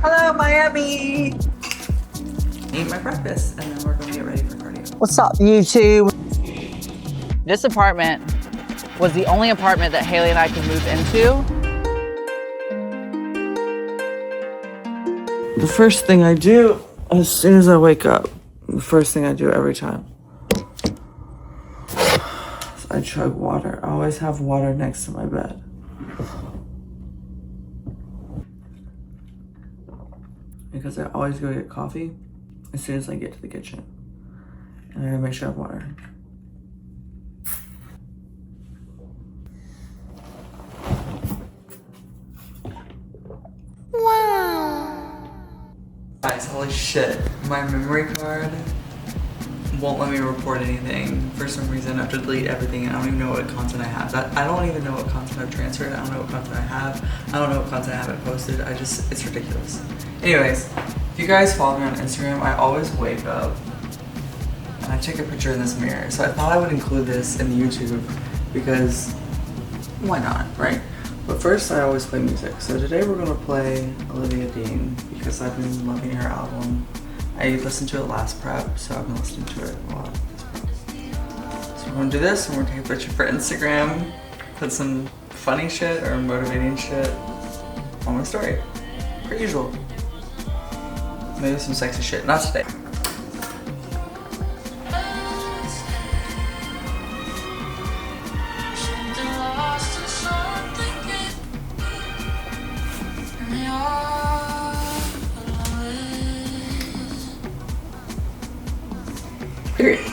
Hello, Miami! Eat my breakfast, and then we're gonna get ready for cardio. What's up, YouTube? This apartment was the only apartment that Haley and I could move into. The first thing I do as soon as I wake up, the first thing I do every time, is I chug water. I always have water next to my bed. Because I always go get coffee as soon as I get to the kitchen. And I gotta make sure I have water. Wow. Guys, holy shit. My memory card won't let me report anything for some reason. I have to delete everything and I don't even know what content I have. I don't even know what content I've transferred. I don't know what content I have. I don't know what content I haven't posted. It's ridiculous. Anyways, if you guys follow me on Instagram, I always wake up and I take a picture in this mirror. So I thought I would include this in YouTube because why not, right? But first I always play music. So today we're gonna play Olivia Dean because I've been loving her album. I listened to it last prep, so I've been listening to it a lot this prep. So we're gonna do this and we're gonna take a picture for Instagram, put some funny shit or motivating shit on my story, per usual. Maybe some sexy shit, not today. Period.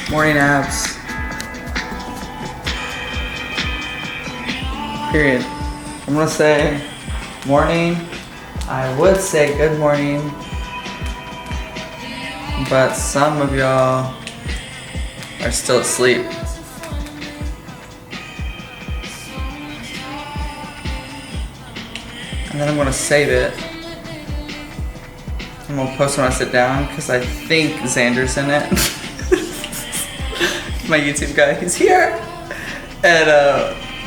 Morning abs. Period. I'm gonna say morning. I would say good morning, but some of y'all are still asleep. And then I'm gonna save it. I'm gonna post when I sit down because I think Xander's in it. My YouTube guy, he's here. And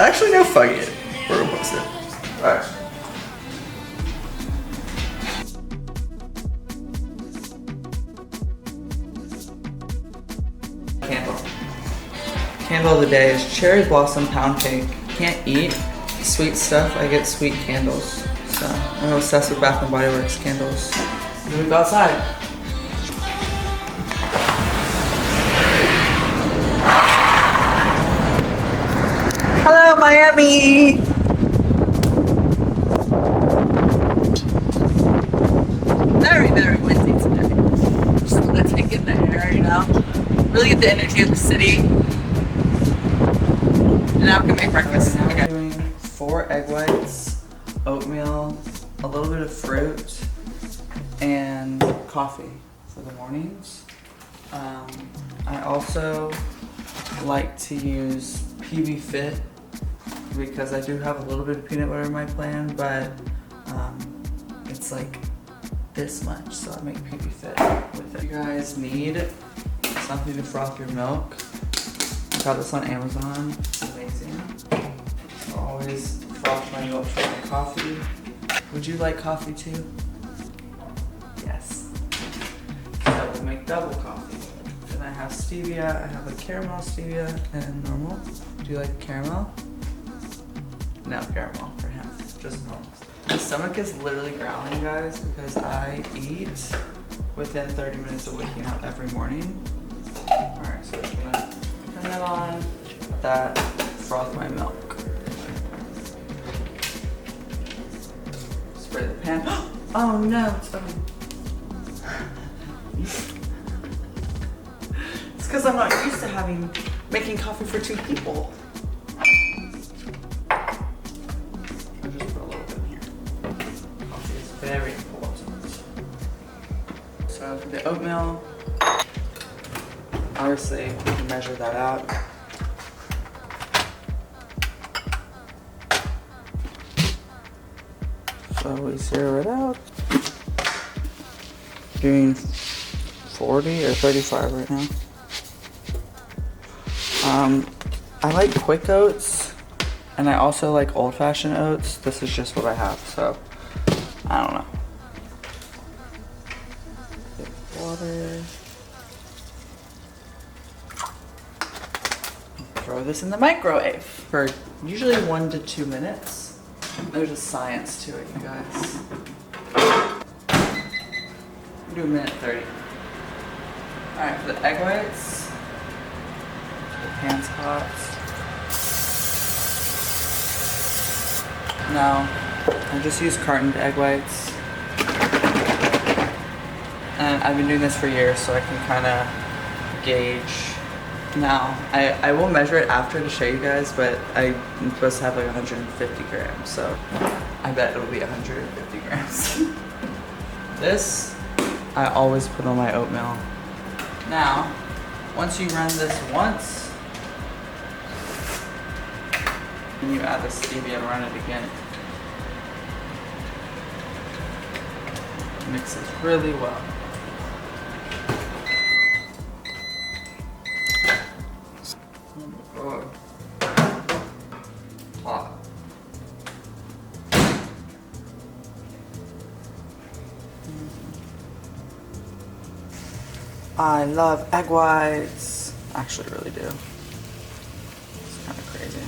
actually no, fuck it. We're gonna post it. Alright. Candle of the day is cherry blossom pound cake. Can't eat sweet stuff, I get sweet candles. So I'm obsessed with Bath & Body Works candles. We go outside. Hello, Miami! Very, very windy today. Just gonna take in the air, you know? Really get the energy of the city. And now I'm gonna make breakfast. Okay. I'm doing 4 egg whites, oatmeal, a little bit of fruit, and coffee for the mornings. I also like to use PB Fit because I do have a little bit of peanut butter in my plan, but it's like this much, so I make PB Fit with it. If you guys need something to froth your milk, I got this on Amazon. It's amazing. I always froth my milk for my coffee. Would you like coffee too? Yes. So we'll make double coffee. And I have stevia, I have a caramel stevia and normal. Do you like caramel? No caramel for him, just normal. My stomach is literally growling, guys, because I eat within 30 minutes of waking up every morning. Alright, so I'm gonna turn that on, that, froth my milk. Spray the pan. Oh no, it's open. It's because I'm not used to making coffee for 2 people. I'll just put a little bit in here. Coffee is very important. So for the oatmeal, obviously you can measure that out. So we zero it out. Doing 40 or 35 right now. I like quick oats And I also like old-fashioned oats. This is just what I have, so I don't know. Water. Throw this in the microwave for usually 1 to 2 minutes. There's a science to it, you guys. Do 1:30. Alright, for the egg whites, the pan's hot. Now, I just use cartoned egg whites. And I've been doing this for years, so I can kind of gauge. Now, I will measure it after to show you guys, but I'm supposed to have like 150 grams, so I bet it'll be 150 grams. This, I always put on my oatmeal. Now, once you run this once, and you add the stevia and run it again. Mixes really well. Oh my god. Hot. I love egg whites. Actually, really do. It's kind of crazy.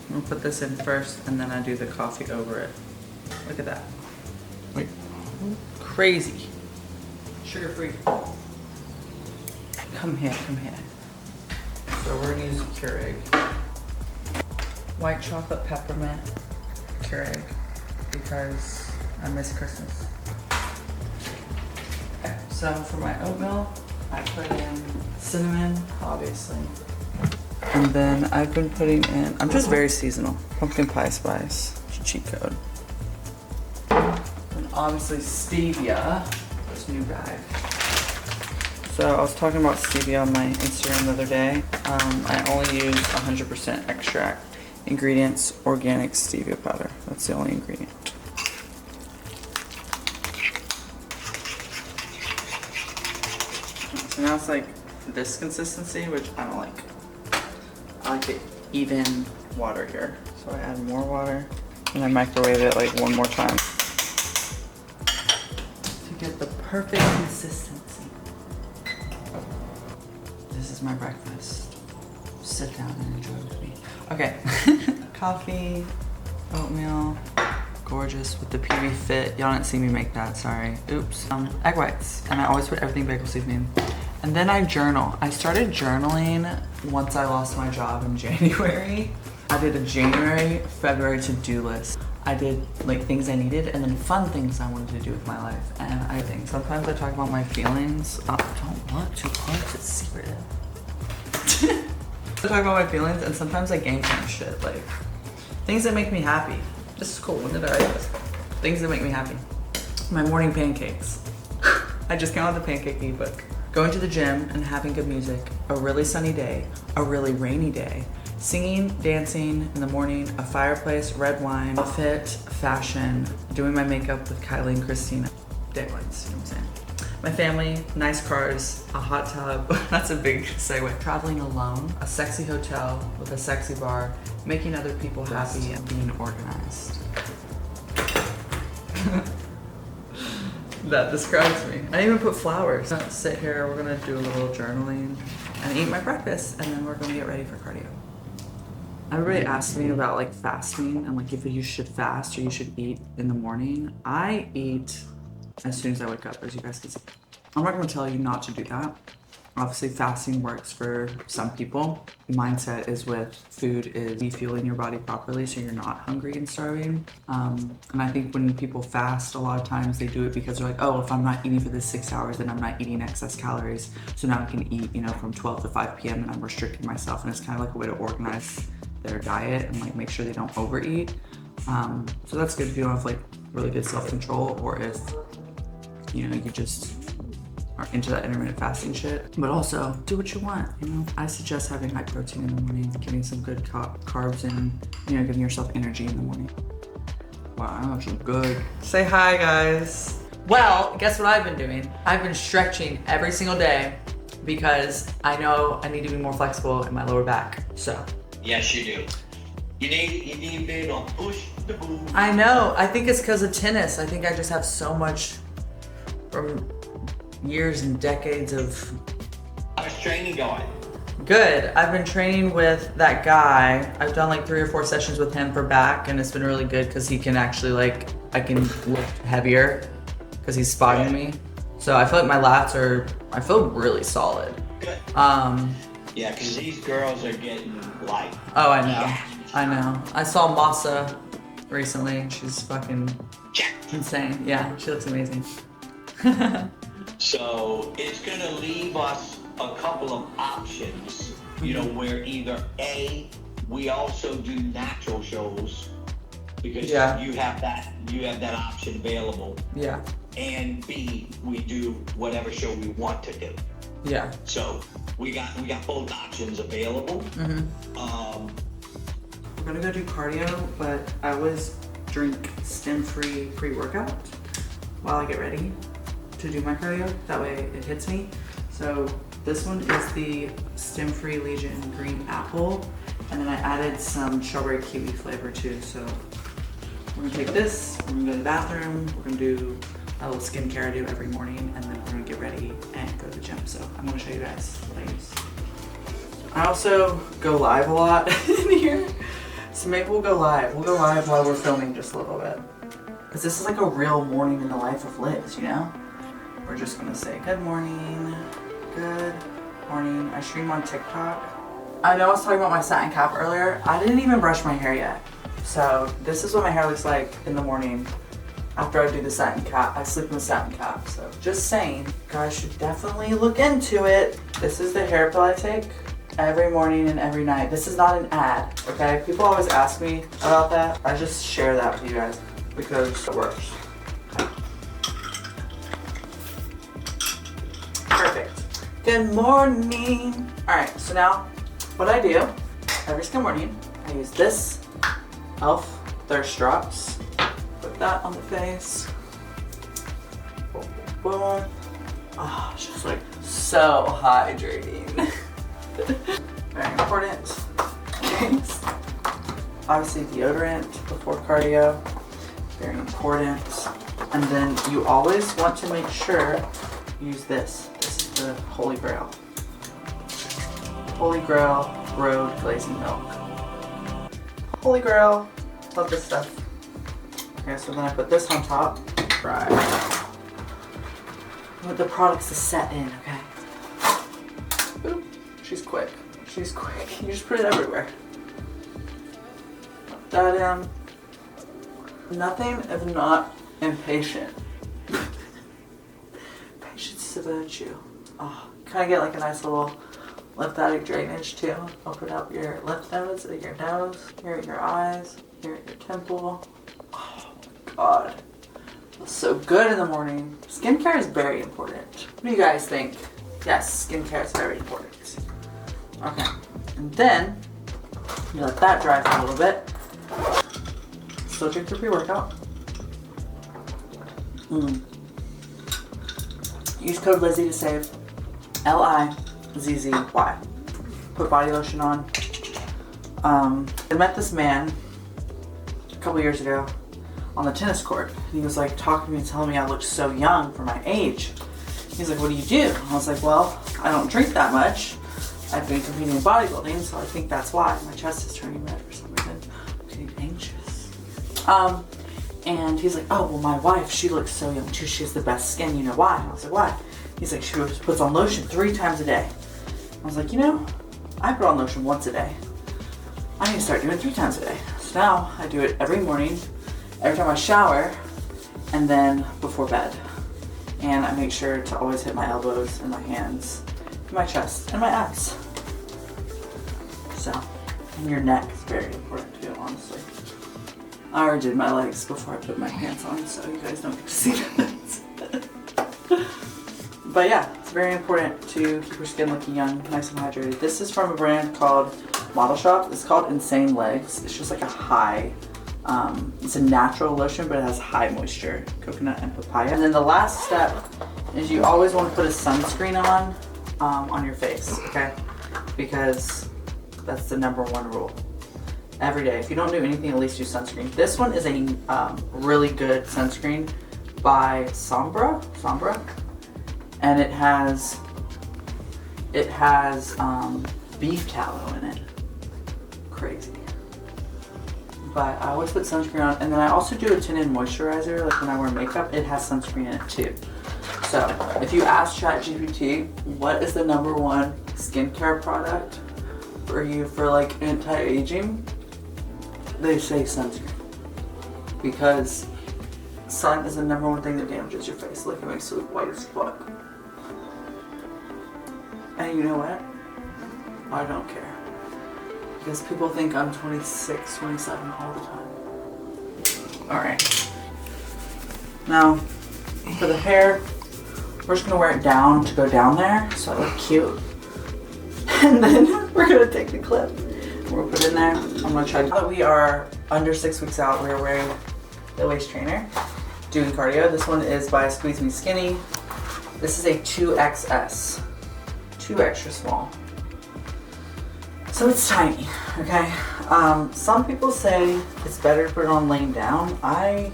I'm gonna put this in first, and then I do the coffee over it. Look at that. Wait. Crazy. Sugar-free. Come here, come here. So we're gonna use Keurig. White chocolate peppermint Keurig, because I miss Christmas. Okay, so for my oatmeal, I put in cinnamon, obviously. And then I've been putting in, I'm just very seasonal, pumpkin pie spice, cheat code. And obviously stevia, this new bag. So I was talking about stevia on my Instagram the other day. I only use 100% extract ingredients, organic stevia powder. That's the only ingredient. So now it's like this consistency, which I don't like. I like it even water here. So I add more water and I microwave it like one more time to get the perfect consistency. This is my breakfast. Sit down and enjoy with me. Okay, coffee, oatmeal, gorgeous with the PB Fit. Y'all didn't see me make that, sorry. Oops. Egg whites, and I always put everything bagel seasoning. And then I journal. I started journaling once I lost my job in January. I did a January, February to-do list. I did like things I needed and then fun things I wanted to do with my life. And I think sometimes I talk about my feelings. I don't want to punch, it's secretive. I talk about my feelings and sometimes I game plan shit, like things that make me happy. This is cool, when did I write this? Things that make me happy. My morning pancakes. I just came out with the pancake ebook. Going to the gym and having good music, a really sunny day, a really rainy day, singing, dancing in the morning, a fireplace, red wine, outfit, fashion, doing my makeup with Kylie and Christina. Deadlines, you know what I'm saying? My family, nice cars, a hot tub, that's a big segue. Traveling alone, a sexy hotel with a sexy bar, making other people happy and being organized. That describes me. I didn't even put flowers. I'm gonna sit here, we're gonna do a little journaling and eat my breakfast, and then we're gonna get ready for cardio. Everybody asks me about like fasting and like if you should fast or you should eat in the morning. I eat as soon as I wake up, as you guys can see. I'm not gonna tell you not to do that. Obviously fasting works for some people. The mindset is with food is refueling your body properly so you're not hungry and starving. And I think when people fast, a lot of times they do it because they're like, oh, if I'm not eating for this 6 hours, then I'm not eating excess calories. So now I can eat, you know, from 12 to 5 p.m. and I'm restricting myself. And it's kind of like a way to organize their diet and like make sure they don't overeat. So that's good if you don't have like really good self-control or if, you know, you just are into that intermittent fasting shit. But also, do what you want, you know? I suggest having high protein in the morning, getting some good carbs in, you know, giving yourself energy in the morning. Wow, I look so good. Say hi, guys. Well, guess what I've been doing? I've been stretching every single day because I know I need to be more flexible in my lower back. So. Yes, you do. You need to be able to push the boom. I know. I think it's because of tennis. I think I just have so much from years and decades of. How's training going? Good. I've been training with that guy. I've done like 3 or 4 sessions with him for back, and it's been really good because he can actually I can lift heavier because he's spotting me. So I feel like my lats I feel really solid. Good. Yeah, because these girls are getting light. Oh, I know. I know. I saw Masa recently. She's fucking insane. Yeah, she looks amazing. So it's gonna leave us a couple of options, you know, where either A, we also do natural shows because you have that option available. Yeah. And B, we do whatever show we want to do. Yeah. So we got both options available. We're gonna go do cardio, but I always drink stem-free pre-workout while I get ready to do my cardio. That way it hits me. So this one is the stem-free Legion green apple, and then I added some strawberry kiwi flavor too. So we're gonna take this, we're gonna go to the bathroom, we're gonna do a little skincare I do every morning, and then we're gonna get ready and go to the gym. So I'm gonna show you guys what I use. I also go live a lot in here. So maybe we'll go live. We'll go live while we're filming just a little bit. Because this is like a real morning in the life of Liz, you know? We're just gonna say good morning, good morning. I stream on TikTok. I know I was talking about my satin cap earlier. I didn't even brush my hair yet. So this is what my hair looks like in the morning after I do the satin cap. I sleep in the satin cap. So just saying, you guys should definitely look into it. This is the hair pill I take every morning and every night. This is not an ad, okay? People always ask me about that. I just share that with you guys because it works. Okay. Perfect. Good morning. All right, so now what I do every single morning, I use this e.l.f. Thirst Drops. Put that on the face. Boom, boom, boom. Oh, it's just like so hydrating. Very important things. Obviously deodorant before cardio, very important. And then you always want to make sure you use this. This is the Holy Grail. Holy Grail Road Glazing Milk. Holy Grail, love this stuff. Okay, so then I put this on top. Right. I want the products to set in, okay? Boop. She's quick. She's quick. You just put it everywhere. Put that in. Nothing if not impatient. Patience is a virtue. Oh, kind of get like a nice little lymphatic drainage too. Open up your lymph nodes at your nose, here at your eyes, here at your temple. Oh my god. Feels so good in the morning. Skincare is very important. What do you guys think? Yes, skincare is very important. Okay, and then you let that dry for a little bit. Still drink your pre-workout. Use code LIZZY to save. LIZZY. Put body lotion on. I met this man a couple years ago on the tennis court. He was like talking to me and telling me I looked so young for my age. He's like, what do you do? I was like, well, I don't drink that much. I've been competing in bodybuilding, so I think that's why my chest is turning red for some reason. I'm getting anxious. And he's like, oh, well, my wife, she looks so young too. She has the best skin. You know why? I was like, why? He's like, she puts on lotion 3 times a day. I was like, you know, I put on lotion once a day. I need to start doing it 3 times a day. So now I do it every morning, every time I shower, and then before bed. And I make sure to always hit my elbows and my hands, and my chest, and my abs. So, and your neck is very important too, honestly. I already did my legs before I put my pants on, so you guys don't get to see that. But yeah, it's very important to keep your skin looking young, nice and hydrated. This is from a brand called Model Shop. It's called Insane Legs. It's just like a high, it's a natural lotion, but it has high moisture, coconut and papaya. And then the last step is you always want to put a sunscreen on on your face, okay? Because that's the #1 rule. Every day. If you don't do anything, at least do sunscreen. This one is a really good sunscreen by Sombra, and it has beef tallow in it. Crazy. But I always put sunscreen on, and then I also do a tinted moisturizer. Like when I wear makeup, it has sunscreen in it too. So if you ask ChatGPT what is the #1 skincare product for you for like anti-aging, they say sunscreen, because sun is the #1 thing that damages your face. Like, it makes it look white as fuck. And you know what? I don't care. Because people think I'm 26, 27 all the time. Alright. Now, for the hair, we're just gonna wear it down to go down there so I look cute. And then we're gonna take the clip. We'll put it in there. I'm gonna try. Now that we are under 6 weeks out, we are wearing the waist trainer, doing cardio. This one is by Squeeze Me Skinny. This is a 2XS, 2 extra small. So it's tiny, okay? Some people say it's better to put it on laying down. I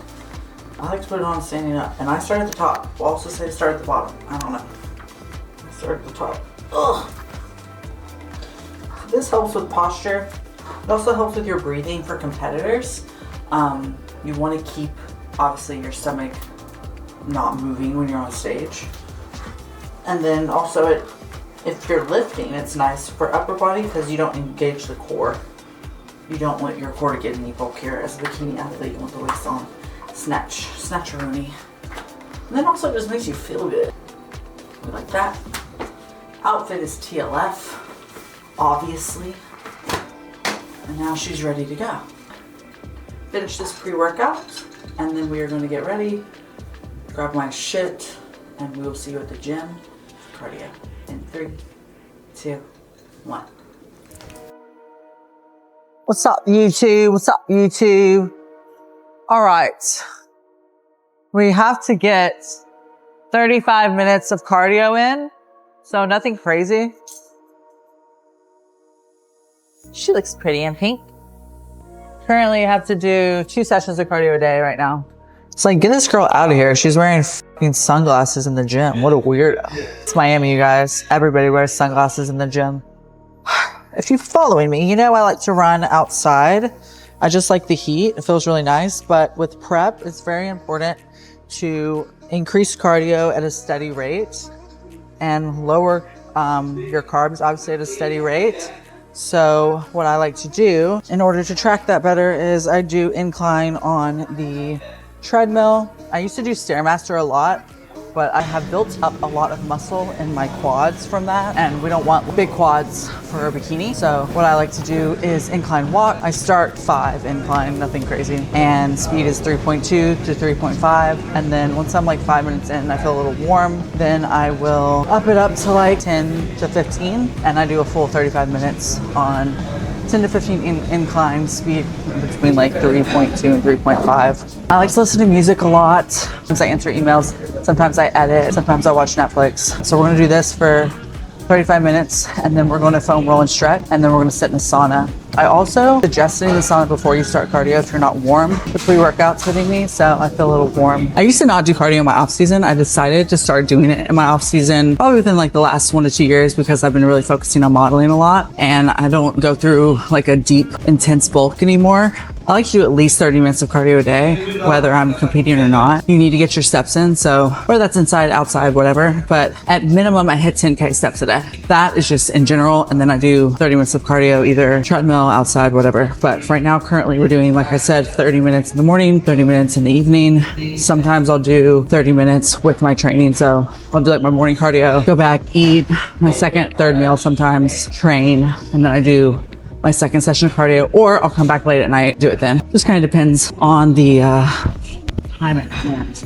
like to put it on standing up, and I start at the top. We'll also say start at the bottom. I don't know. I start at the top. Ugh. This helps with posture. It also helps with your breathing for competitors. You want to keep, obviously, your stomach not moving when you're on stage. And then also, if you're lifting, it's nice for upper body because you don't engage the core. You don't want your core to get any bulkier. As a bikini athlete, you want the waist on. Snatcheroonie. And then also it just makes you feel good. Like that. Outfit is TLF. Obviously. And now she's ready to go. Finish this pre-workout, and then we are going to get ready, grab my shit, and we will see you at the gym. Cardio in 3, 2, 1. What's up, YouTube? What's up, YouTube? All right. We have to get 35 minutes of cardio in, so nothing crazy. She looks pretty in pink. Currently, I have to do 2 sessions of cardio a day right now. It's like, get this girl out of here. She's wearing fucking sunglasses in the gym. What a weirdo. It's Miami, you guys. Everybody wears sunglasses in the gym. If you're following me, you know I like to run outside. I just like the heat. It feels really nice. But with prep, it's very important to increase cardio at a steady rate and lower your carbs, obviously, at a steady rate. So what I like to do in order to track that better is I do incline on the treadmill. I used to do Stairmaster a lot, but I have built up a lot of muscle in my quads from that, and we don't want big quads for a bikini. So what I like to do is incline walk. I start 5 incline, nothing crazy, and speed is 3.2 to 3.5. And then once I'm like 5 minutes in, I feel a little warm, then I will up it up to like 10 to 15, and I do a full 35 minutes on 10 to 15 incline speed between like 3.2 and 3.5. I like to listen to music a lot. Sometimes I answer emails, sometimes I edit, sometimes I watch Netflix. So we're gonna do this for 35 minutes, and then we're gonna foam roll and stretch, and then we're gonna sit in a sauna. I also suggest sitting in the sauna before you start cardio if you're not warm. The pre-workout's hitting me, so I feel a little warm. I used to not do cardio in my off season. I decided to start doing it in my off season probably within like the last 1 to 2 years because I've been really focusing on modeling a lot, and I don't go through like a deep, intense bulk anymore. I like to do at least 30 minutes of cardio a day, whether I'm competing or not. You need to get your steps in, so whether that's inside, outside, whatever. But at minimum, I hit 10K steps a day. That is just in general, and then I do 30 minutes of cardio, either treadmill, outside, whatever. But right now, currently, we're doing, like I said, 30 minutes in the morning, 30 minutes in the evening. Sometimes I'll do 30 minutes with my training, so I'll do like my morning cardio, go back, eat my second, third meal sometimes, train, and then I do my second session of cardio, or I'll come back late at night, do it then. Just kind of depends on the time at hand.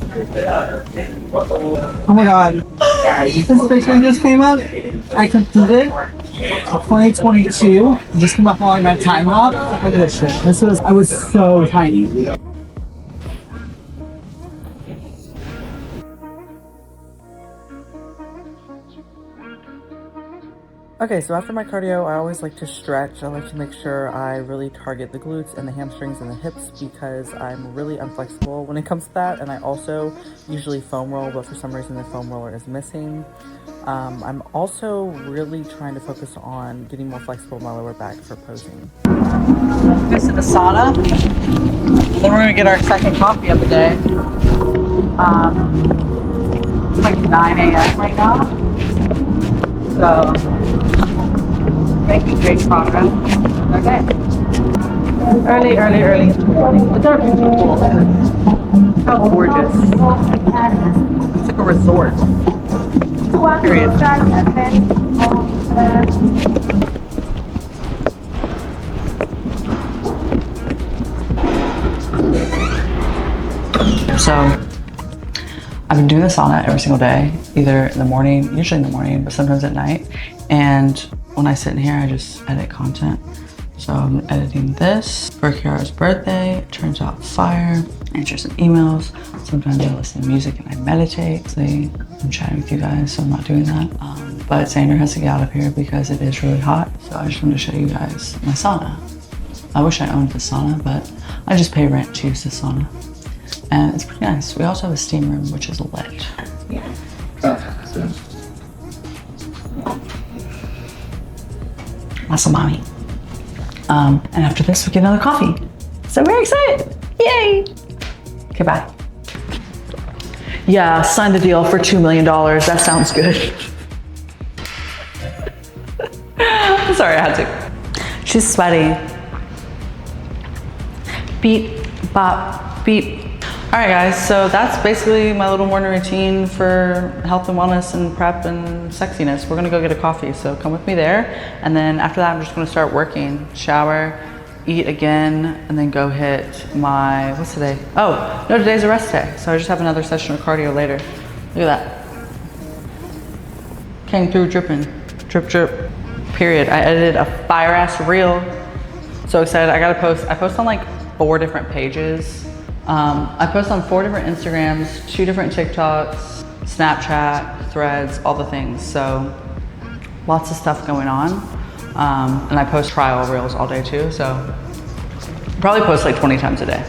Oh my god. This picture just came up. I completed 2022. Just came up on my time up. Look at this shit. I was so tiny. Okay, so after my cardio, I always like to stretch. I like to make sure I really target the glutes and the hamstrings and the hips because I'm really unflexible when it comes to that. And I also usually foam roll, but for some reason the foam roller is missing. I'm also really trying to focus on getting more flexible in my lower back for posing. This in the sauna. Then we're gonna get our second coffee of the day. It's like 9 a.m. right now. So, making great progress. Okay. Early in the morning. It's our beautiful pool. How gorgeous. It's like a resort. Period. So, I've been doing the sauna every single day, either in the morning, usually in the morning, but sometimes at night. And when I sit in here, I just edit content. So I'm editing this for Kiara's birthday. It turns out fire. I answer some emails. Sometimes I listen to music and I meditate. See, I'm chatting with you guys, so I'm not doing that. But Xander has to get out of here because it is really hot. So I just wanted to show you guys my sauna. I wish I owned the sauna, but I just pay rent to use the sauna. And it's pretty nice. We also have a steam room, which is lit. Yeah. Awesome, mommy. And after this, we get another coffee. So I'm very excited. Yay. Okay, bye. Yeah, signed the deal for $2 million. That sounds good. Sorry, I had to. She's sweaty. Beep, bop, beep. All right, guys, so that's basically my little morning routine for health and wellness and prep and sexiness. We're gonna go get a coffee, so come with me there. And then after that, I'm just gonna start working, shower, eat again, and then go hit my, what's today? Oh, no, today's a rest day. So I just have another session of cardio later. Look at that. Came through dripping, drip, drip, period. I edited a fire-ass reel. So excited, I gotta post. I post on like 4 different pages. I post on 4 different Instagrams, 2 different TikToks, Snapchat, Threads, all the things. So lots of stuff going on. And I post trial reels all day too. So probably post like 20 times a day.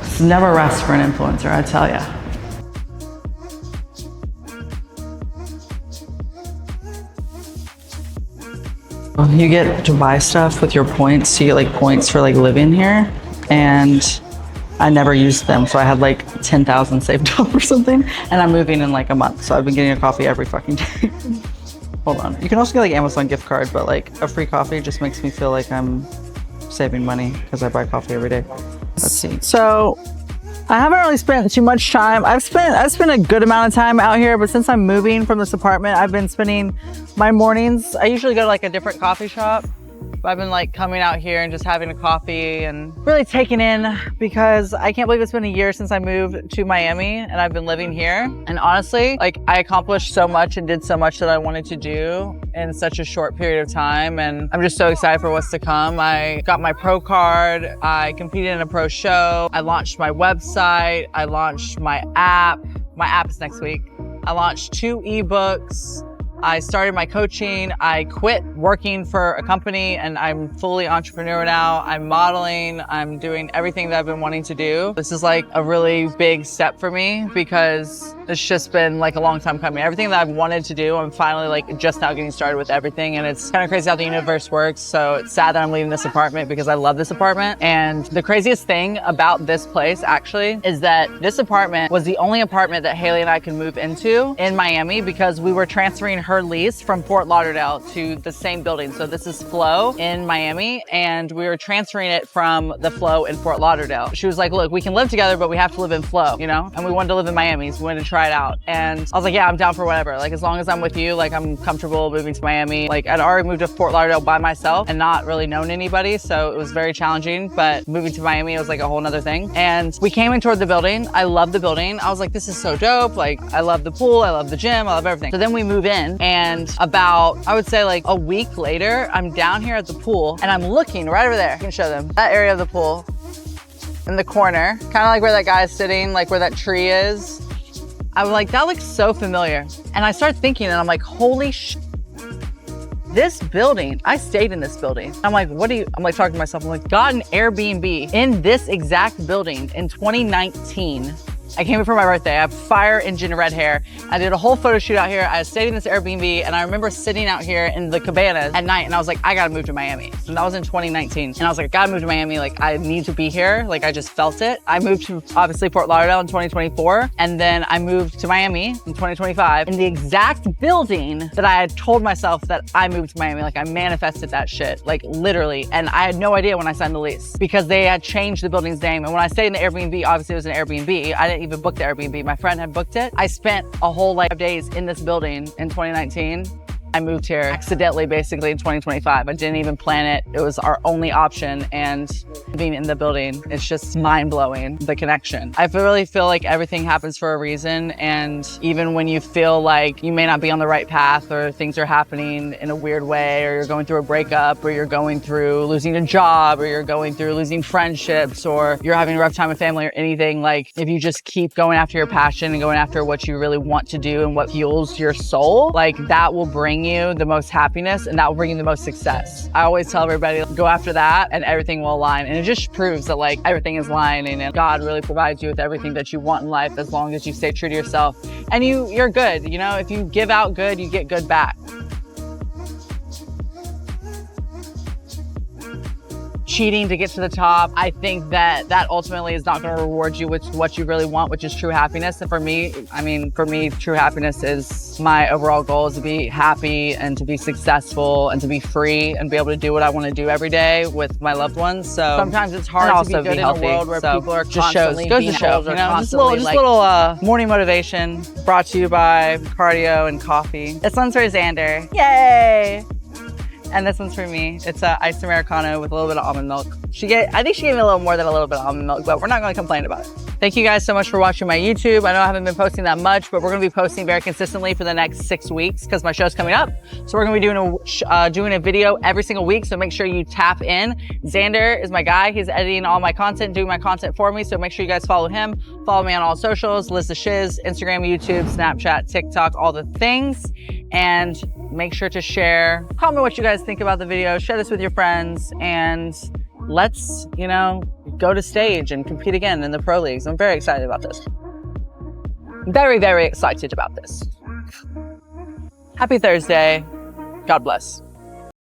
It's never rest for an influencer, I tell ya. You get to buy stuff with your points. So you get like points for like living here. And I never used them, so I had like 10,000 saved up or something, and I'm moving in like a month, so I've been getting a coffee every fucking day. Hold on. You can also get like Amazon gift card, but like a free coffee just makes me feel like I'm saving money because I buy coffee every day. Let's see. So I haven't really spent too much time. I've spent a good amount of time out here, but since I'm moving from this apartment, I've been spending my mornings. I usually go to like a different coffee shop. I've been like coming out here and just having a coffee and really taking in, because I can't believe it's been a year since I moved to Miami and I've been living here. And honestly, like I accomplished so much and did so much that I wanted to do in such a short period of time. And I'm just so excited for what's to come. I got my pro card. I competed in a pro show. I launched my website. I launched my app. My app is next week. I launched 2 ebooks. I started my coaching. I quit working for a company and I'm fully entrepreneur now. I'm modeling. I'm doing everything that I've been wanting to do. This is like a really big step for me because it's just been like a long time coming. Everything that I've wanted to do, I'm finally like just now getting started with everything. And it's kind of crazy how the universe works. So it's sad that I'm leaving this apartment because I love this apartment. And the craziest thing about this place actually is that this apartment was the only apartment that Haley and I could move into in Miami because we were transferring her lease from Fort Lauderdale to the same building. So this is Flow in Miami and we were transferring it from the Flow in Fort Lauderdale. She was like, look, we can live together, but we have to live in Flow, you know? And we wanted to live in Miami, so we wanted to try it out. And I was like, yeah, I'm down for whatever. Like, as long as I'm with you, like I'm comfortable moving to Miami. Like I'd already moved to Fort Lauderdale by myself and not really known anybody. So it was very challenging, but moving to Miami, it was like a whole nother thing. And we came in toward the building. I love the building. I was like, this is so dope. Like I love the pool. I love the gym. I love everything. So then we move in and about, I would say like a week later, I'm down here at the pool and I'm looking right over there. I can show them that area of the pool in the corner, kind of like where that guy is sitting, like where that tree is. I was like, that looks so familiar. And I started thinking, and I'm like, holy sh. This building, I stayed in this building. I'm like, I'm like talking to myself, I'm like, got an Airbnb in this exact building in 2019. I came here for my birthday. I have fire engine red hair. I did a whole photo shoot out here. I stayed in this Airbnb, and I remember sitting out here in the cabanas at night, and I was like, I gotta move to Miami. And that was in 2019. And I was like, I gotta move to Miami. Like, I need to be here. Like, I just felt it. I moved to, obviously, Fort Lauderdale in 2024, and then I moved to Miami in 2025 in the exact building that I had told myself that I moved to Miami. Like, I manifested that shit, like, literally. And I had no idea when I signed the lease because they had changed the building's name. And when I stayed in the Airbnb, obviously it was an Airbnb. I didn't even book the Airbnb. My friend had booked it. I spent a whole like 5 days in this building in 2019. I moved here accidentally, basically in 2025. I didn't even plan it. It was our only option, and being in the building, it's just mind-blowing, the connection. I really feel like everything happens for a reason, and even when you feel like you may not be on the right path, or things are happening in a weird way, or you're going through a breakup, or you're going through losing a job, or you're going through losing friendships, or you're having a rough time with family or anything, like if you just keep going after your passion and going after what you really want to do and what fuels your soul, like that will bring you the most happiness, and that will bring you the most success. I always tell everybody, go after that and everything will align. And it just proves that like everything is aligning, and God really provides you with everything that you want in life as long as you stay true to yourself. And you're good, you know, if you give out good, you get good back. Cheating to get to the top, I think that ultimately is not going to reward you with what you really want, which is true happiness. And for me, true happiness is my overall goal, is to be happy and to be successful and to be free and be able to do what I want to do every day with my loved ones. So sometimes it's hard to be good in a world where people are constantly being told, you know, just a little morning motivation brought to you by cardio and coffee. This one's for Xander. Yay! And this one's for me. It's a iced Americano with a little bit of almond milk. I think she gave me a little more than a little bit of almond milk, but we're not gonna complain about it. Thank you guys so much for watching my YouTube. I know I haven't been posting that much, but we're gonna be posting very consistently for the next 6 weeks because my show's coming up. So we're gonna be doing a video every single week, so make sure you tap in. Xander is my guy. He's editing all my content, doing my content for me, so make sure you guys follow him. Follow me on all socials, LIZZY, Instagram, YouTube, Snapchat, TikTok, all the things. And make sure to share, comment what you guys think about the video, share this with your friends, and let's, you know, go to stage and compete again in the pro leagues. I'm very excited about this. Very, very excited about this. Happy Thursday. God bless.